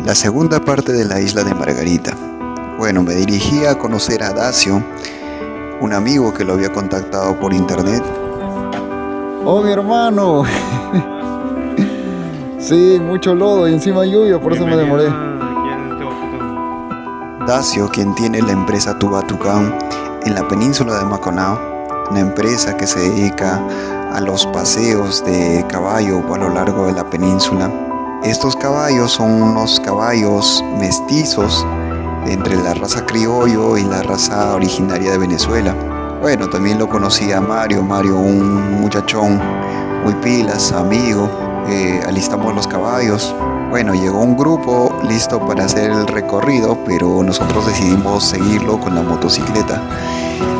La segunda parte de la isla de Margarita. Bueno, me dirigí a conocer a Dacio, un amigo que lo había contactado por internet. Oh, mi hermano. Sí, mucho lodo y encima lluvia, por eso me demoré. Dacio, quien tiene la empresa Tubatucán en la península de Macanao, una empresa que se dedica a los paseos de caballo a lo largo de la península. Estos caballos son unos caballos mestizos entre la raza criollo y la raza originaria de Venezuela. Bueno, también lo conocí a Mario, un muchachón muy pilas, amigo. Alistamos los caballos. Bueno, llegó un grupo listo para hacer el recorrido, pero nosotros decidimos seguirlo con la motocicleta.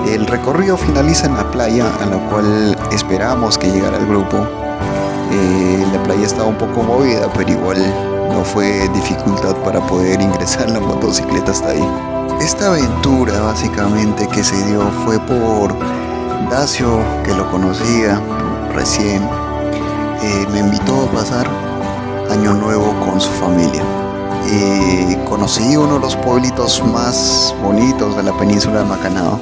El recorrido finaliza en la playa, a la cual esperamos que llegara el grupo. La playa estaba un poco movida, pero igual no fue dificultad para poder ingresar la motocicleta hasta ahí. Esta aventura básicamente que se dio fue por Dacio, que lo conocía recién. Me invitó a pasar Año Nuevo con su familia. Conocí uno de los pueblitos más bonitos de la península de Macanao,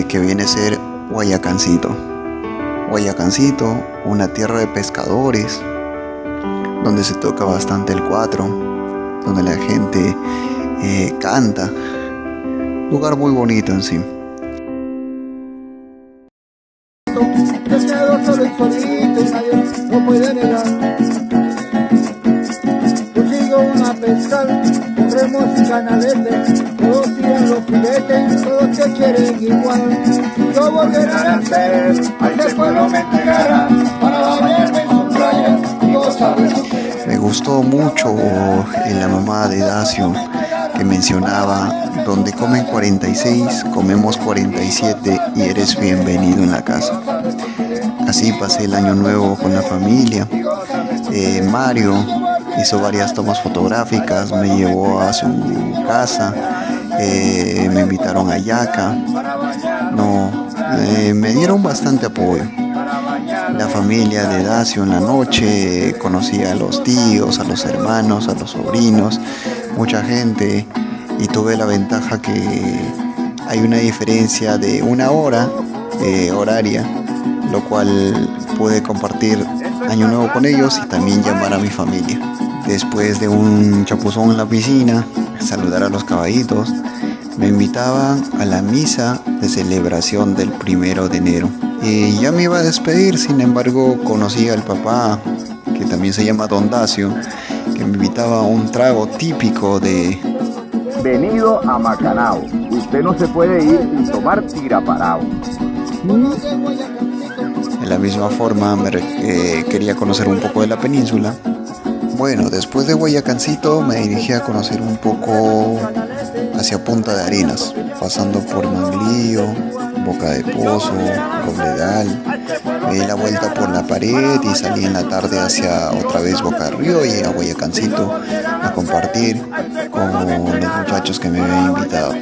que viene a ser Guayacancito. Guayacancito, una tierra de pescadores, donde se toca bastante el cuatro, donde la gente canta. Lugar muy bonito en sí. No puede negar. Yo sigo a pescar, con remos y canaletes, todos tiran los filetes, todos te quieren igual. Yo volveré a nacer, a ese pueblo me entregará, para bañarme en su playa y gozar de su querer. Me gustó mucho la mamá de Dacio, que mencionaba: donde comen 46, comemos 47 y eres bienvenido en la casa. Así pasé el Año Nuevo con la familia. Mario hizo varias tomas fotográficas, me llevó a su casa, me invitaron a Yaca. Me dieron bastante apoyo. La familia de Dacio en la noche, conocí a los tíos, a los hermanos, a los sobrinos, mucha gente, y tuve la ventaja que hay una diferencia de 1 hora horaria, lo cual pude compartir Año Nuevo con ellos y también llamar a mi familia. Después de un chapuzón en la piscina, saludar a los caballitos, me invitaban a la misa de celebración del 1 de enero. Y ya me iba a despedir, sin embargo conocí al papá, que también se llama Don Dacio, que me invitaba a un trago típico de... Venido a Macanao, usted no se puede ir sin tomar tiraparao. De la misma forma quería conocer un poco de la península. Bueno, después de Guayacancito me dirigí a conocer un poco hacia Punta de Arenas, pasando por Manglillo, Boca de Pozo, Robledal. Me di la vuelta por la pared y salí en la tarde hacia otra vez Boca del Río y a Guayacancito a compartir con los muchachos que me habían invitado.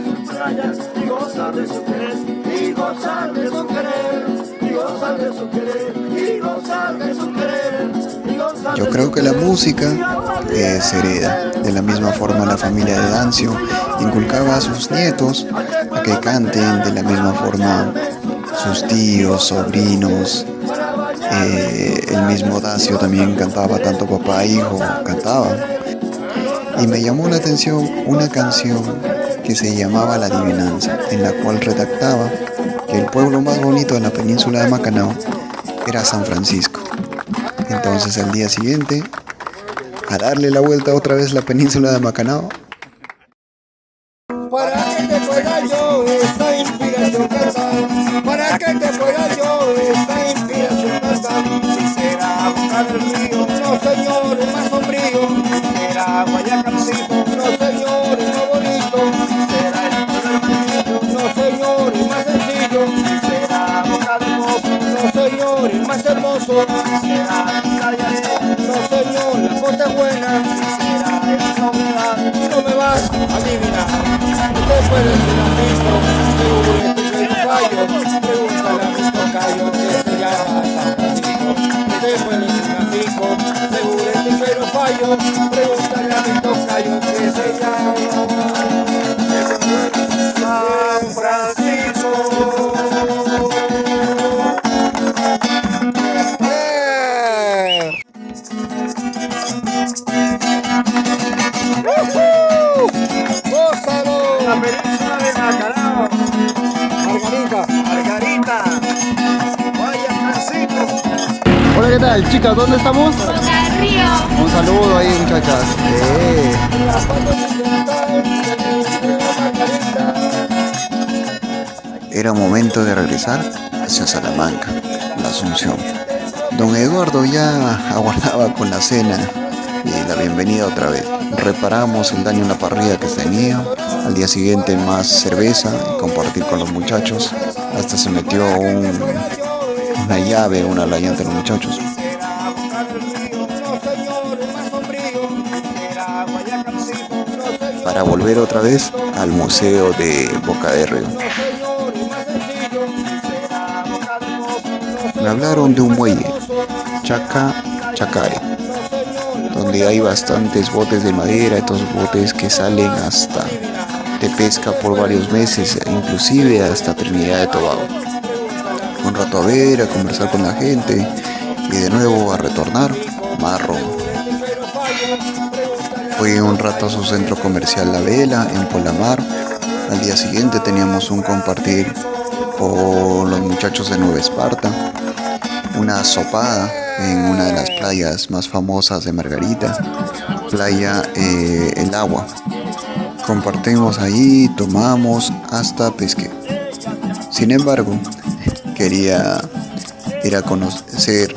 Yo creo que la música se hereda. De la misma forma, la familia de Dacio inculcaba a sus nietos a que canten. De la misma forma, sus tíos, sobrinos, el mismo Dacio también cantaba, tanto papá e hijo cantaban. Y me llamó la atención una canción que se llamaba La Adivinanza, en la cual redactaba que el pueblo más bonito de la península de Macanao era San Francisco. Entonces al día siguiente, a darle la vuelta otra vez a la península de Macanao. Para que te pueda yo esta inspiración cantar, para que te pueda yo esta inspiración cantar. Quisiera buscar el río, no señor, es más sombrío. Quisiera Guayacancito, no señor, es más bonito. Quisiera el pueblo, no señor, es más sencillo. Quisiera Boca de Pozo, no señor, es más hermoso. Quisiera no señor, la costa es buena. Quisiera esa humedad, no me vas a adivinar. Usted puede ser amigo, seguro que soy un fallo. Pregúntale a mi tocayo que se llama San Francisco. Usted puede ser amigo, seguro que soy un fallo. Pregúntale a mi tocayo que se llama San Francisco. ¡Gózalo! La península de Macanao. Margarita. Vaya Francisco. Hola, ¿qué tal, chicas? ¿Dónde estamos? Boca Río. Un saludo ahí, muchachas. Era momento de regresar hacia Salamanca, la Asunción. Don Eduardo ya aguardaba con la cena y la bienvenida otra vez. Reparamos el daño en la parrilla que tenía. Al día siguiente más cerveza y compartir con los muchachos. Hasta se metió una llave, una la llanta de los muchachos. Para volver otra vez al museo de Boca de Río. Me hablaron de un muelle, Chacare, donde hay bastantes botes de madera, estos botes que salen hasta de pesca por varios meses, inclusive hasta Trinidad de Tobago. Un rato a ver, a conversar con la gente y de nuevo a retornar, Marro. Fui un rato a su centro comercial La Vela, en Polamar. Al día siguiente teníamos un compartir con los muchachos de Nueva Esparta, una sopada en una de las playas más famosas de Margarita, playa El Agua. Compartimos ahí, tomamos, hasta pesqué. Sin embargo, quería ir a conocer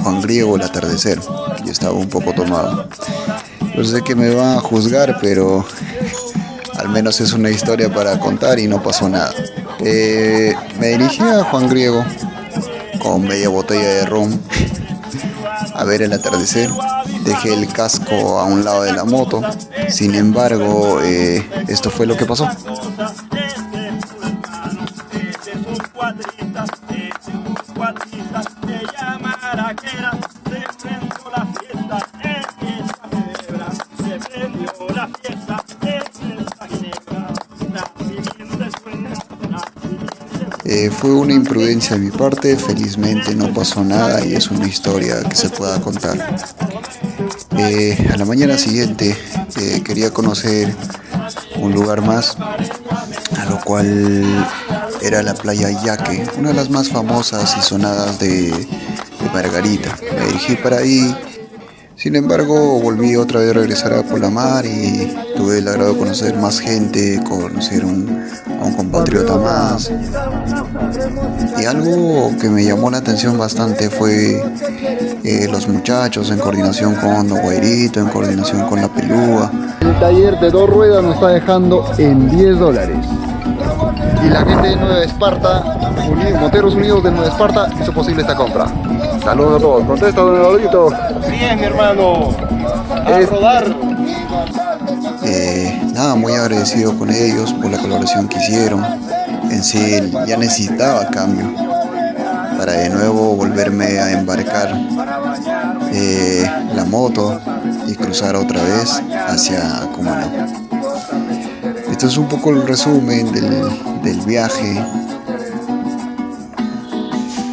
Juan Griego el atardecer. Yo estaba un poco tomado. Yo sé que me van a juzgar, pero al menos es una historia para contar y no pasó nada. Me dirigí a Juan Griego con media botella de ron a ver el atardecer. Dejé el casco a un lado de la moto. Sin embargo, esto fue lo que pasó. Fue una imprudencia de mi parte, felizmente no pasó nada y es una historia que se pueda contar. A la mañana siguiente quería conocer un lugar más, a lo cual era la playa Yaque, una de las más famosas y sonadas de Margarita. Me dirigí para ahí. Sin embargo, volví otra vez a regresar a Polamar y tuve el agrado de conocer más gente, conocer a un compatriota más. Y algo que me llamó la atención bastante fue los muchachos en coordinación con Don Guairito, en coordinación con La Pelúa. El taller de 2 ruedas nos está dejando en $10. Y la gente de Nueva Esparta, Moteros Unidos de Nueva Esparta, hizo posible esta compra. Saludos a todos. Contesta, don Eduardito. Bien, mi hermano. A rodar. Nada, muy agradecido con ellos por la colaboración que hicieron. En sí, ya necesitaba cambio para de nuevo volverme a embarcar la moto y cruzar otra vez hacia Cumaná. Esto es un poco el resumen del viaje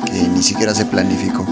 que ni siquiera se planificó.